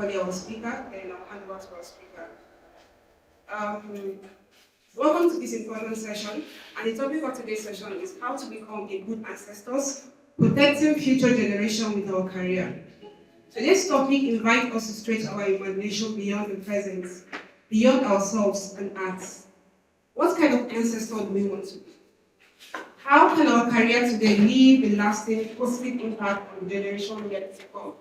everybody, our speaker, and I'll hand over to our speaker. Um, Welcome to this important session, and the topic of today's session is how to become a good ancestors, protecting future generation with our career. Today's topic invites us to stretch our imagination beyond the present, beyond ourselves and us. What kind of ancestor do we want to be? How can our career today leave a lasting positive impact on the generation yet to come?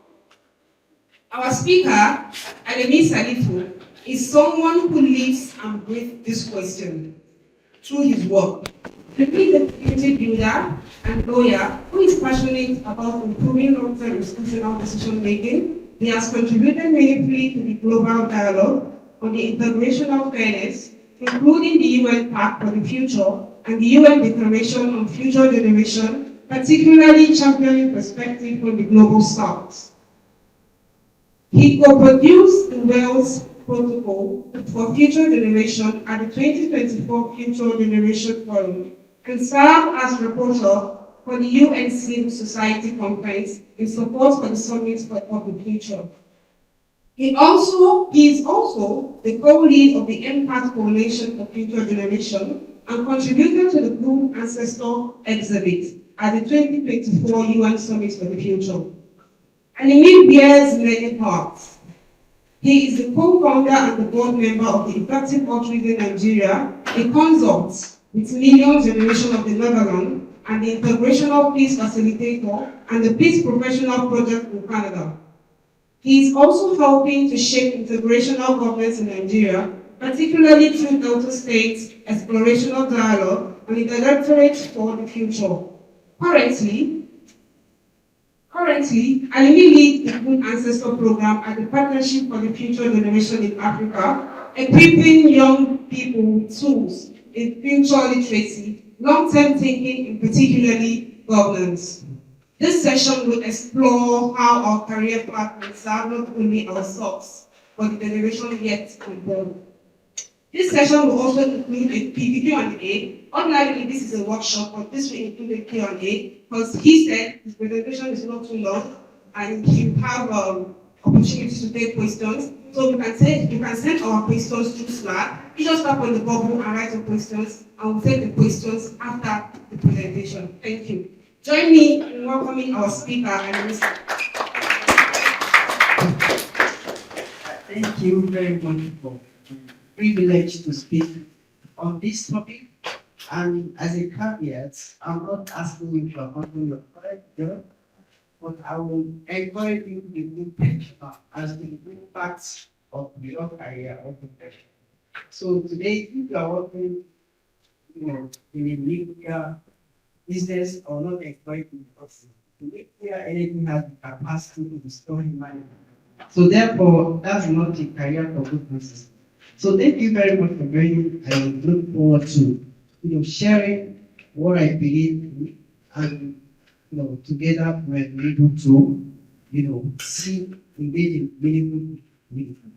Our speaker, Alimi SALIFOU, is someone who lives and breathes this question through his work. He is a community builder and lawyer who is passionate about improving long-term institutional decision-making. He has contributed meaningfully to the global dialogue on the intergenerational fairness, including the UN Pact for the Future and the UN Declaration on Future Generation, particularly championing perspective from the global south. He co-produced the Wales Protocol for Future Generation at the 2024 Future Generation Forum and served as reporter for the UN Civil Society Conference in support for the Summit for the Future. He is also the co-lead of the Impact Coalition for Future Generation and contributed to the Good Ancestor exhibit at the 2024 UN Summit for the Future. Alimi bears many parts. He is the co-founder and the board member of the Effective EAGxNigeria, a consult with Million Generation of the Netherlands, and the Intergenerational Peace Facilitator and the Peace Professional Project in Canada. He is also helping to shape intergenerational governance in Nigeria, particularly through Delta State's Explorational Dialogue and the Directorate for the Future. Currently, Alimi leads the Good Ancestor program at the Partnership for the Future Generation in Africa, equipping young people with tools in future literacy, long-term thinking, and particularly governance. This session will explore how our career path will serve not only ourselves, but the generation yet to come. This session will also include a Q&A. Ordinarily, this is a workshop, but this will include a Q&A because he said his presentation is not too long and you have opportunities to take questions. So you can send our questions through Slack. You just tap on the bubble and write your questions, and we'll take the questions after the presentation. Thank you. Join me in welcoming our speaker and Mr. Thank you very much for the privilege to speak on this topic. And as a caveat, I'm not asking you to abandon your correct job, but I will encourage you to be intentional as the impact of your career or profession. So today, if you are working, in a media business or not exploiting the person, to make clear anything has the capacity to restore humanity. So therefore, that's not a career for good business. So thank you very much for joining. I look forward to sharing what I believe in, and together we're able to see engage in meaningful.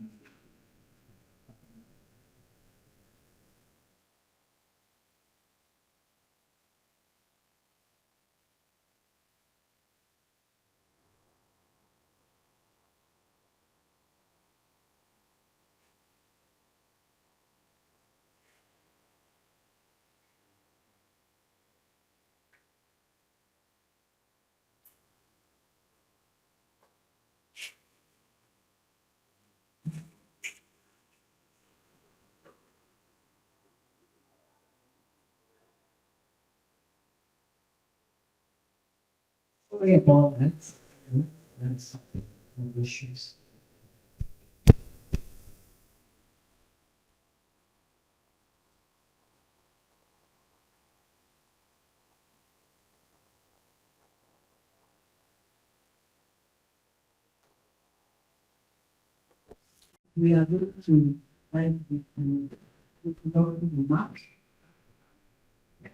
Sorry about that. That's no issues. We are going to find the map.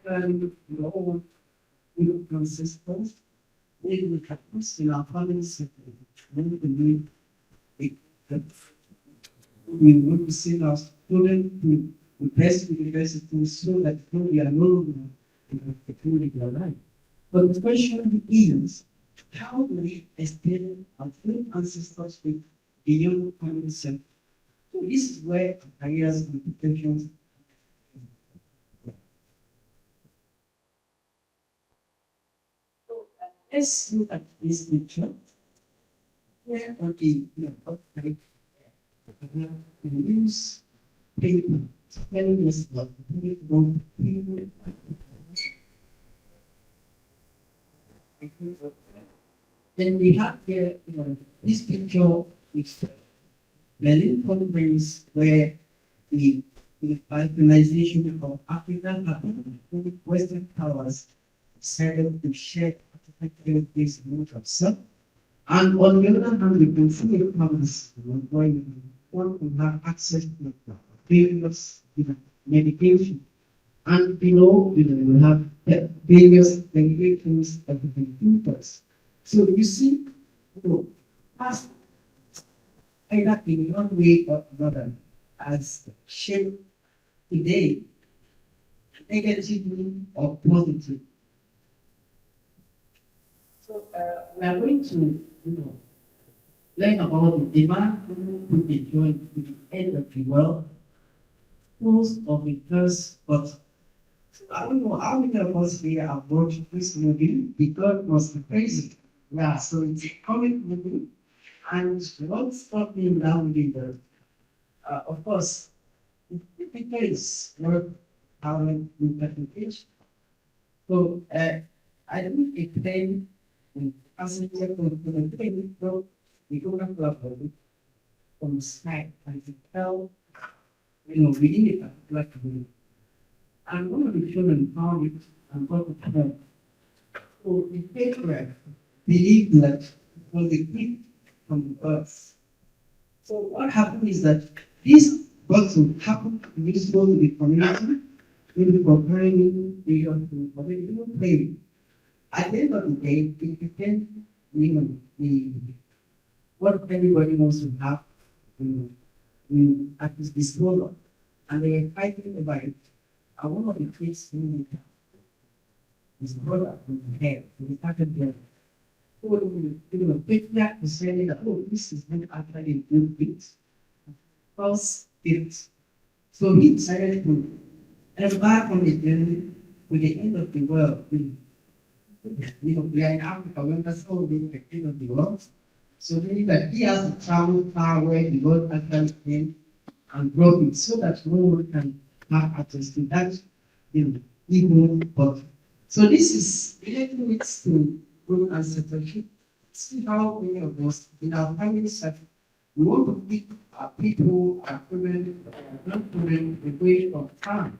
And all consistent. It happens in our family setting. Then we want to send our students to the best universities so that we are no longer in the technology life. But the question is, how do we explain our ancestors with beyond common sense. So this is where careers and potentials. Let's look at this picture. Where on the okay, use paper, telling us what then we have here this picture is Berlin conference where the balkanization of African and Western powers decided to share this note of self. And on the other hand, the consumer powers going want to have access to various medication. And below, we have various regulations of the computers. So you see, as either in one way or another, as shaped today, negatively or positively. So we are going to, learn about the demand to be joined to the end of the world, most of it does, but I don't know how many of us here have watched this movie because it was crazy. Yeah, so it's a comic movie, and what stopped me down with of course, it depends what our interpretation. So I don't explain as a train from the government level from the sky and to tell, within a particular community. And one of the children found it and got it home. So the patriarch believed that it was a gift from the earth. So what happened is that this bottle happened to be visible to the community, maybe comparing the community play. At the end of the day, it became what everybody wants to have at his disposal. And they were fighting about it. And one of the kids who his brother from the head, he started there. Patriarch was saying that, this is not actually a good bit. False spirit. So he decided to embark on the journey with the end of the world. We are in Africa, when that's all being the end of the world. So meaning that he has to travel far where the Lord actually came and brought it so that no one can have access to that evil body. So this is relating it to growth and separation. See how many of us in our family setting, we want to keep our people, our children, our grandchildren away from time.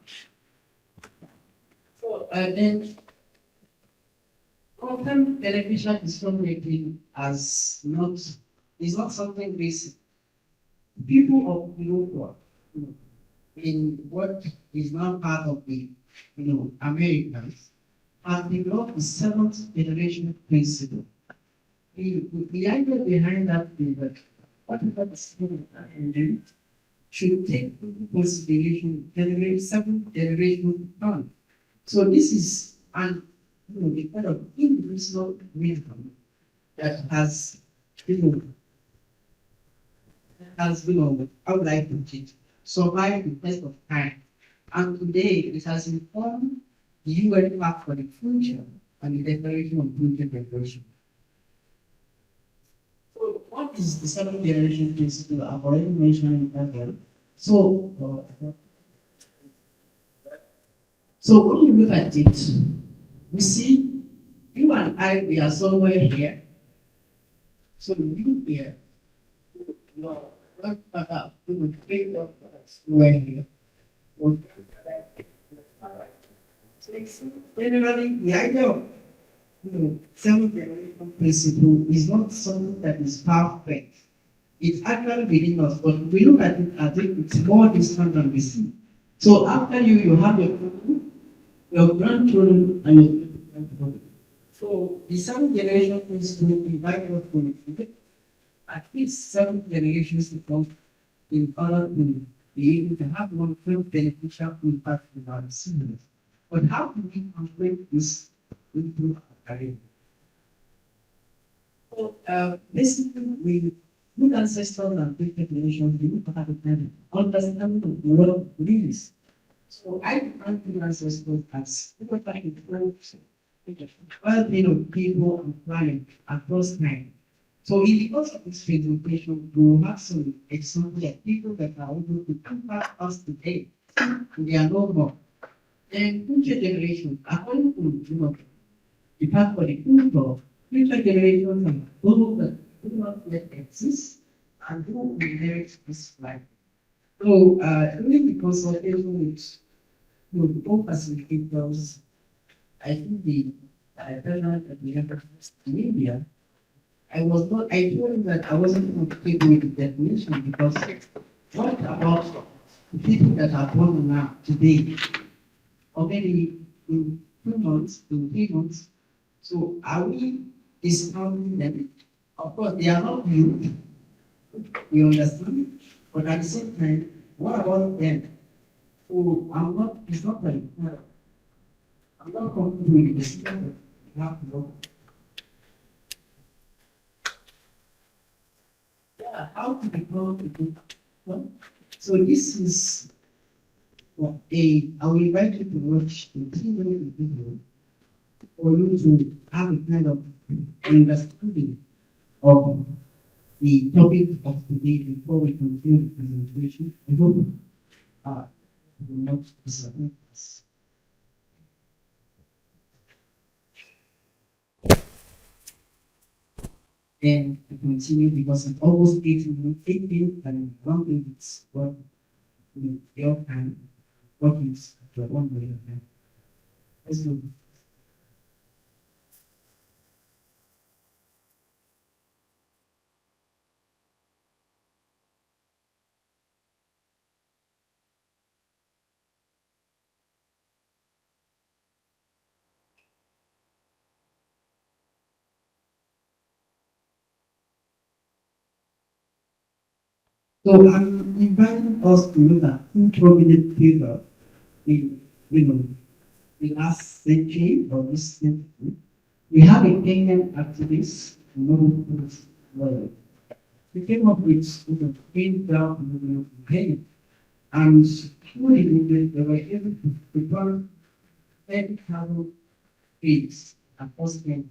So then content television is not making as not, it's not something basic. People of Europe, in what is now part of the Americans, have developed the seventh generation principle. The idea behind that is that whatever the student should take into consideration seventh generation plan. So this is the kind of individual wisdom that has how would I put it, survived the test of time. And today it has informed the UN map for the future and the declaration of future generation. So what is the seventh generation principle? I've already mentioned it earlier. So when you look at it, we see you and I, we are somewhere here. So you here, we would think of us here. Generally, the idea of self-generation principle is not something that is perfect. It's actually within us, but we look at it, I think it's more distant than we see. So after you have your children, your grandchildren, and your grandchildren. So the seventh generation principle invite us to at least 7 generations to come in order to be able to have long-term beneficial impact in our citizens. But how do we translate this into our career? So basically, we Good ancestors and great generations, they need to have a kind of understanding of the world release. So I define good ancestors as people that influence well-being of people and planet across time. So in the course of this presentation, we will have some examples of people that are able to impact us today. They are no more. And future generations, according to the path for the future generations and those that do not yet exist and who will inherit this life. So during the consultation with all facilitators, I think the president that we have in India, I told him that I wasn't going to take away the definition because what about the people that are born now today, or maybe in 2 months, in 3 months? So are we discounting them? Of course, they are not new, we understand, but at the same time, what about them? So it's not like, I'm not comfortable with the system that we have to go. Yeah, how to become a good one? So this is I will invite you to watch a 3 minute video for you to have a kind of understanding of the topic of today before we continue the presentation. I hope you will not disappoint us. And to continue because it's almost 18 and one thing it's what your time, what is the one way of time. Let's do it. So I'm inviting us to look at two prominent figures in the last century or this century. We have a Kenyan activist, he came up with clean down movement in Kenya. And through the movement, they were able to prepare 10,000 pigs and postmen.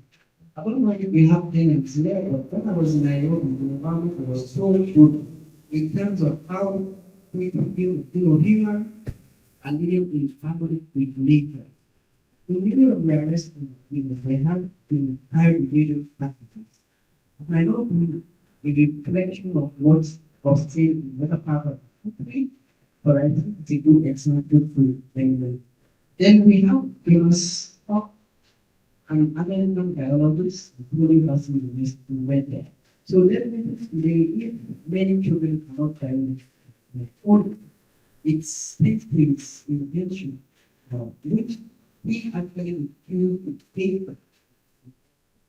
I don't know if we have tenants there, but when I was in Nairobi, the environment was so good in terms of how people feel here and living in family with nature. In the middle of their restaurant, they have been high religious practices. And I know with the collection of what's obtained in the other part of the country, but I think it's a good example for them. Then we have famous and American biologists, including us in this went there. So that means if many children cannot dive or it's things intention, which he actually used to pay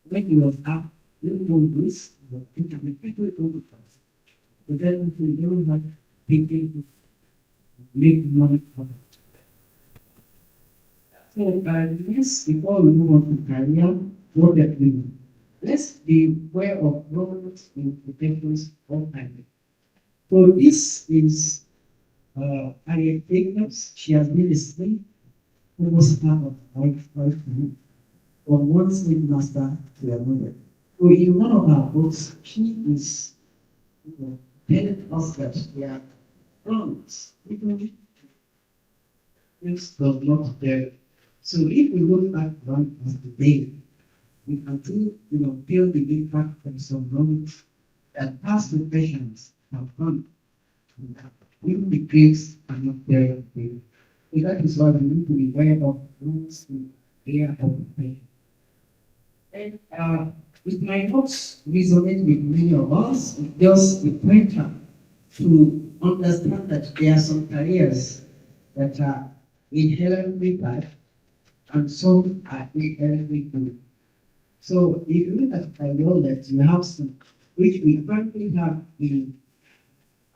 when he was up, little more this, people over us. But then we don't have people to make money from it. So this before we move on to career, what that we let's be aware of roles in potentials of time. So this is Harriet Jacobs. She has been a slave almost half of life from one slave master to another. So in one of her books, she is telling us that we are wrongs. This does not bear. So if we look back one as the day, we can see, feel the impact of some wrongs that past generations have done. Even the grace are not there. So that is why we need to be aware of wrongs in the area of faith. And it might not resonate with many of us, it's just a pointer to understand that there are some careers that are inherently bad and some are inherently good. So if you look at that you have some which we currently have in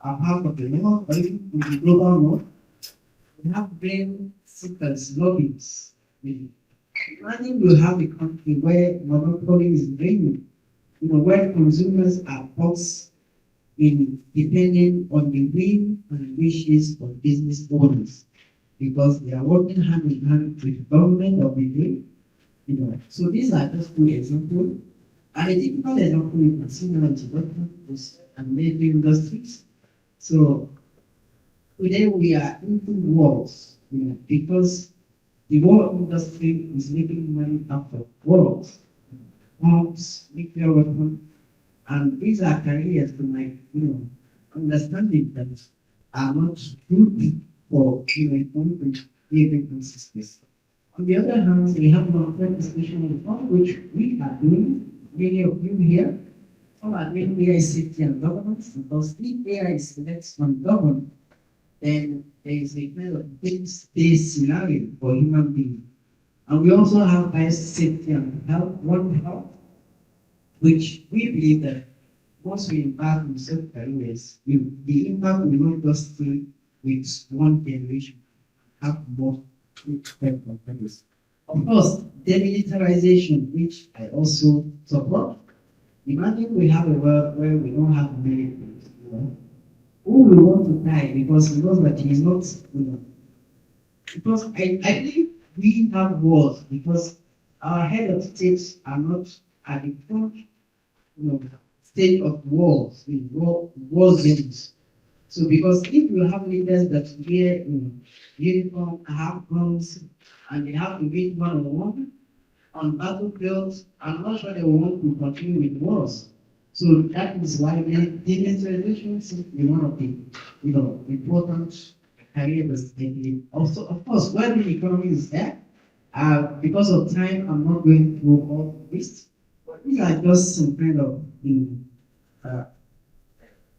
our part of the world, or even in the global world, we have brain seekers, lobbies. Imagine you have a country where monopoly is reigning, where consumers are boss in depending on the will and wishes of business owners because they are working hand in hand with the government of the day. So these are just two examples. And a typical example in consumer development is and major industries. So today we are into wars, because the war industry is making money out of wars, bombs, nuclear weapons, and these are careers to my understanding that are not good for a country living consistently. On the other hand, we have non-participation reform, which we are doing, many of you here. Some are doing AI safety and governance, because if AI is left ungoverned, then there is a kind of base scenario for human beings. And we also have bias safety and health, one health, which we believe that once we embark on certain careers, the impact will not just stay with one generation, have more companies. Of course, demilitarization, which I also support. Imagine we have a world where we don't have militaries, who will want to die because he knows that he is not, because I think we have wars because our head of states are not at the front, state of wars, war zones. So because if you have leaders that wear uniform, have guns, and they have to win one-on-one on battlefields, I'm not sure they will want to continue with wars. So that is why demilitarization seems to be one of the important careers. Also, of course, when the economy is there, because of time, I'm not going through all of this. But these are just some kind of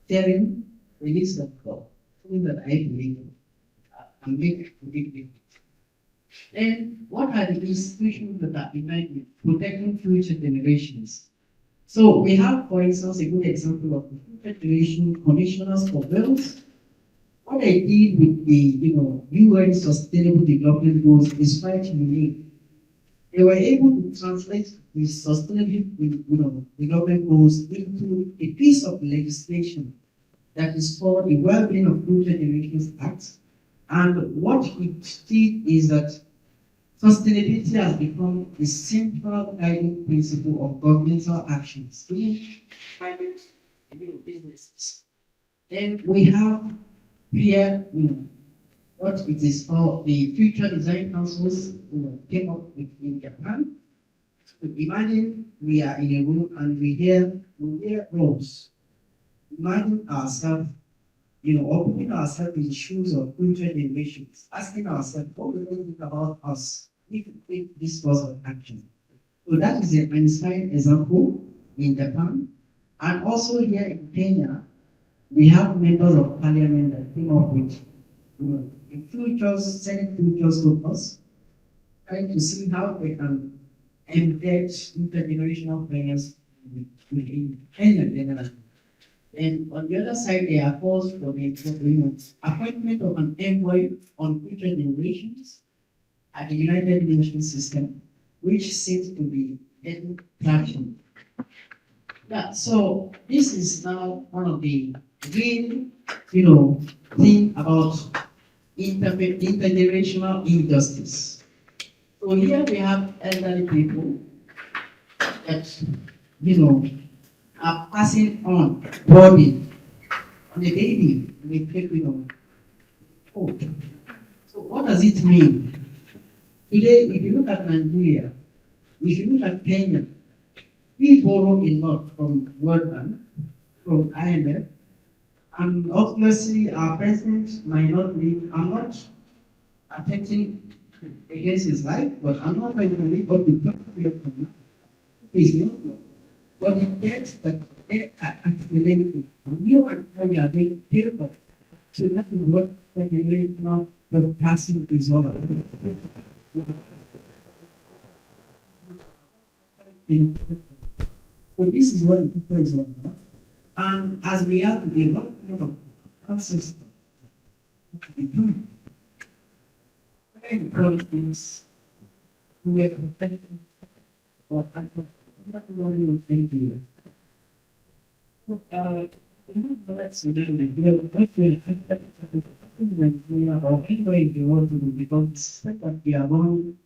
sharing release of God, something that I believe and make a big difference. Then, what are the institutions that are behind with protecting future generations? So we have, for instance, a good example of the future generation commissioners for bills. What I did with the UN Sustainable Development Goals is quite unique. They were able to translate the sustainable development goals into a piece of legislation that is called the Well-being of Future Generations Act. And what it did is that sustainability has become the central guiding principle of governmental actions in private businesses. Then we have here what it is called the Future Design Councils came up with in Japan. So imagine we are in a room and we hear roles. Imagine ourselves, or putting ourselves in the shoes of future generations, asking ourselves, what will they think about us if we take this course of action? So that is an inspiring example in Japan. And also here in Kenya, we have members of parliament that came up with Senate futures focus, trying to see how they can embed intergenerational fairness in Kenya generally. And on the other side, there are calls for the appointment of an envoy on future generations at the United Nations system, which seems to be getting traction. Yeah, so this is now one of the real, thing about intergenerational injustice. So here we have elderly people that, are passing on body on a baby with food. So what does it mean? Today, if you look at Nigeria, if you look at Kenya, we borrow a lot from World Bank, from IMF, and obviously our president might not be, I'm not attempting against his life, but I'm not going to leave up the country. He's not. But the debts that they are accumulating, you and I are being terrible. So that is what now the passing is over. So this is what the people is all about. And as we have to develop ancestor, things we are protecting or not only thank you. Or anywhere in the world, because the system that we are on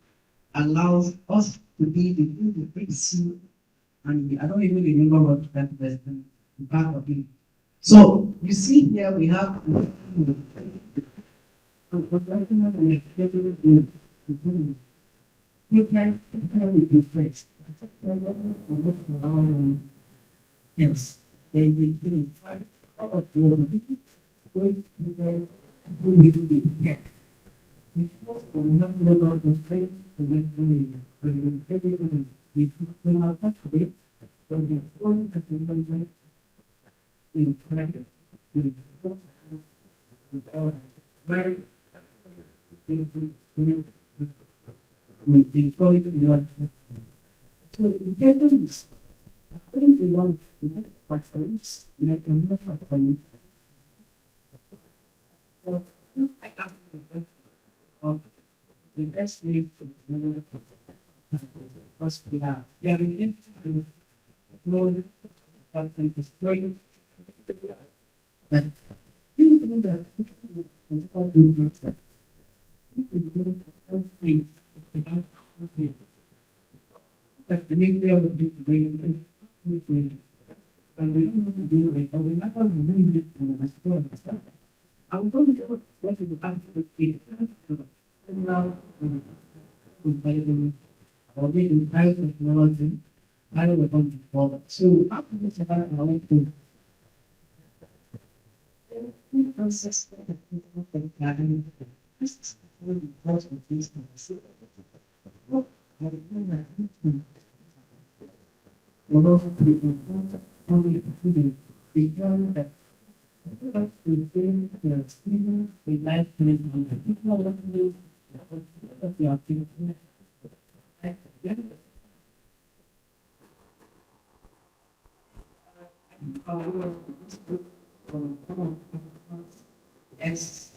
allows us to be the things, and I don't even remember what that was the part of it. So you see here we have you can be placed. Yes, they will be all of you going to the we will not know the faith to make we will not touch it, so the one that we will make in practice will very we employ the one. So in this, I think we want to make factories, make a factory. So I have of the best way to because we are in to know something is going, but you know that all do that. But the nuclear would be very and we don't do it, and we not only do it in the store. I'm going to let you back to the and now already in private technology, I don't want to follow. So after this, I want to process this is really important business. Only the that we like to people the activity. Yes,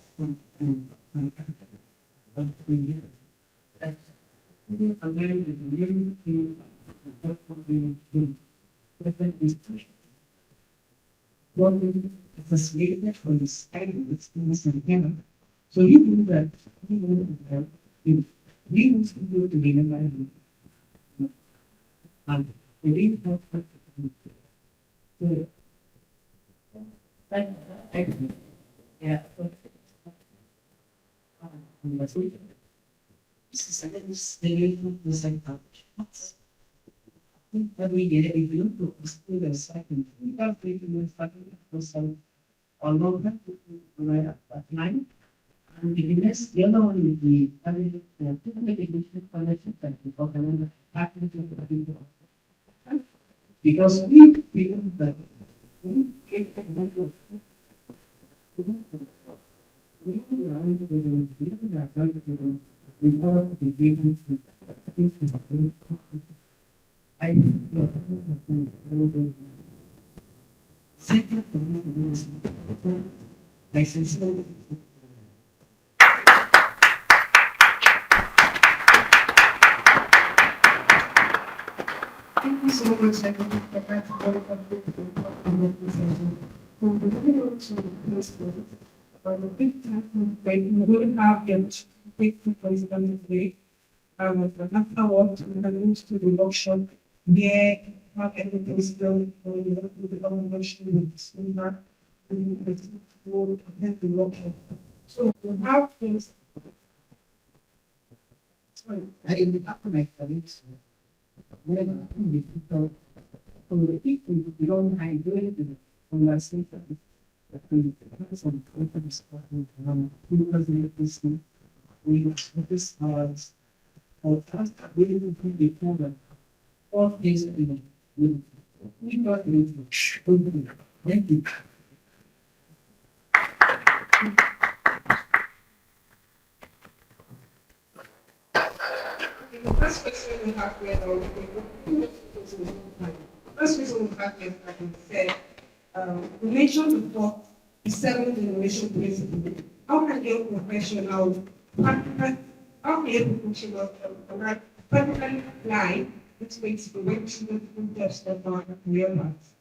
one is associated for the study experience in Canada. So you do that, you need to go to the environment. And you need to have so yeah. This is the same touch. But we get it if you look to the second, we have to do for some although that right at night. And the next the other one will be having the connection that we talk about happening to the people. Because we feel that we get the mental I license. Thank you so much. I think that's very the big time we will have them take the president today. Afterwards, we can move to the workshop where have everything done for the convention with the seminar and the board attend the workshop. So we have things. Sorry, I didn't have to make colleagues. When the people from the people who don't mind doing it from last week, that we have some confidence because we this was our task really to be the program. All these we got it. Thank you. The first question we have here, first question we have here, like I said, we mentioned before the 7th generation principle. How can a professional practically, how can a professional practically apply this principle when students just about real life?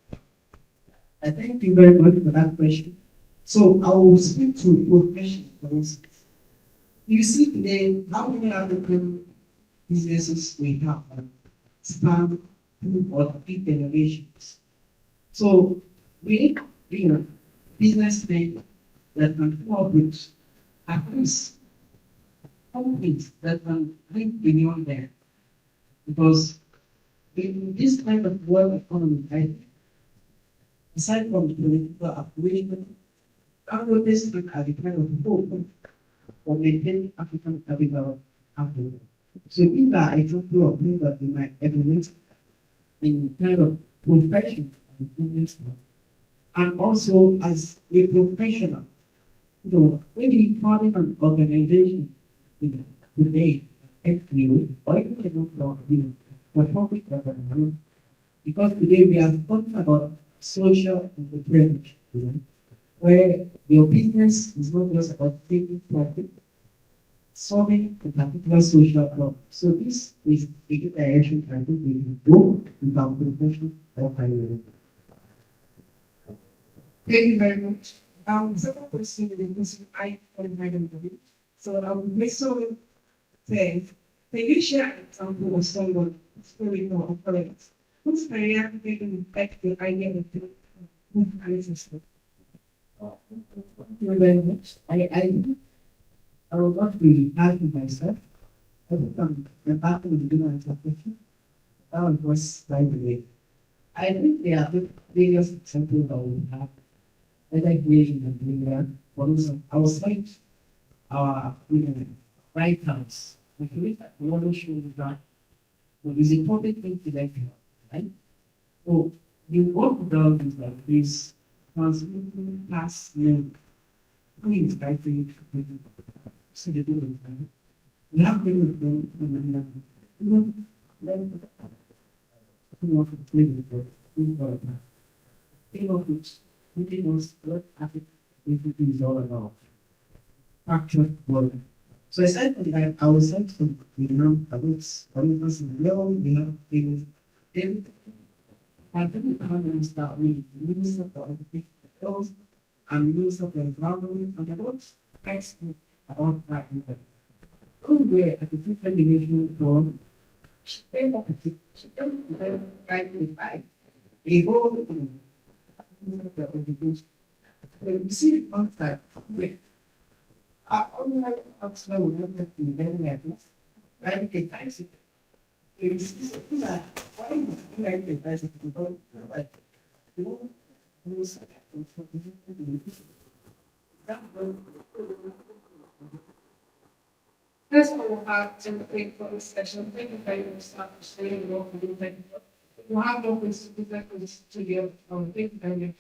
I thank you very much for that question. So I will speak to profession, for instance. You see today how many African businesses we have span two or three generations. So we need, businessmen that can come up with at least companies that can think beyond there. Because in this kind of world economy, I think, aside from the political upbringing, capitalism are the kind of hope for maintaining African capital output. So these are examples of things that we might evaluate in kind of profession and business. And also as a professional, when you founding an organization today, actually, or even for public government, because today we are talking about social entrepreneurship, where your business is not just about taking profit, solving a particular social problem. So this is the direction I think we can go with our profession of higher. Thank you very much. Second question is I on my interview. So Mr. says, can you share an example of someone who's very more operates? Whose career didn't affect the idea of the ancestor? Thank you very much. I will not be happy myself. I think I'm happy with doing my question. That was by the way. I think there are various examples that we have. Whether here in Nigeria, for instance, I was like our White House. If you look at the model shows that it is important thing to like, right? So the work done is like this transmitting past name. Please, I think, so they do it, right? We have been with them, and then of which really knows what Africa is all about. Actual work. So essentially, I was sent from about, for instance, we have things, and I think the comments that we use of the artificial and use of the environment and the works, thanks to about that. Where at the different dimensional form, she don't identify a whole thing. You see the contact with our online outside will not be very happy. Right? It takes it. It's like, why you like the best of the world? Like, you know, That's all we have to for this session. Thank you very much for sharing your opinion. We'll have more questions to the studio. Thank you very much.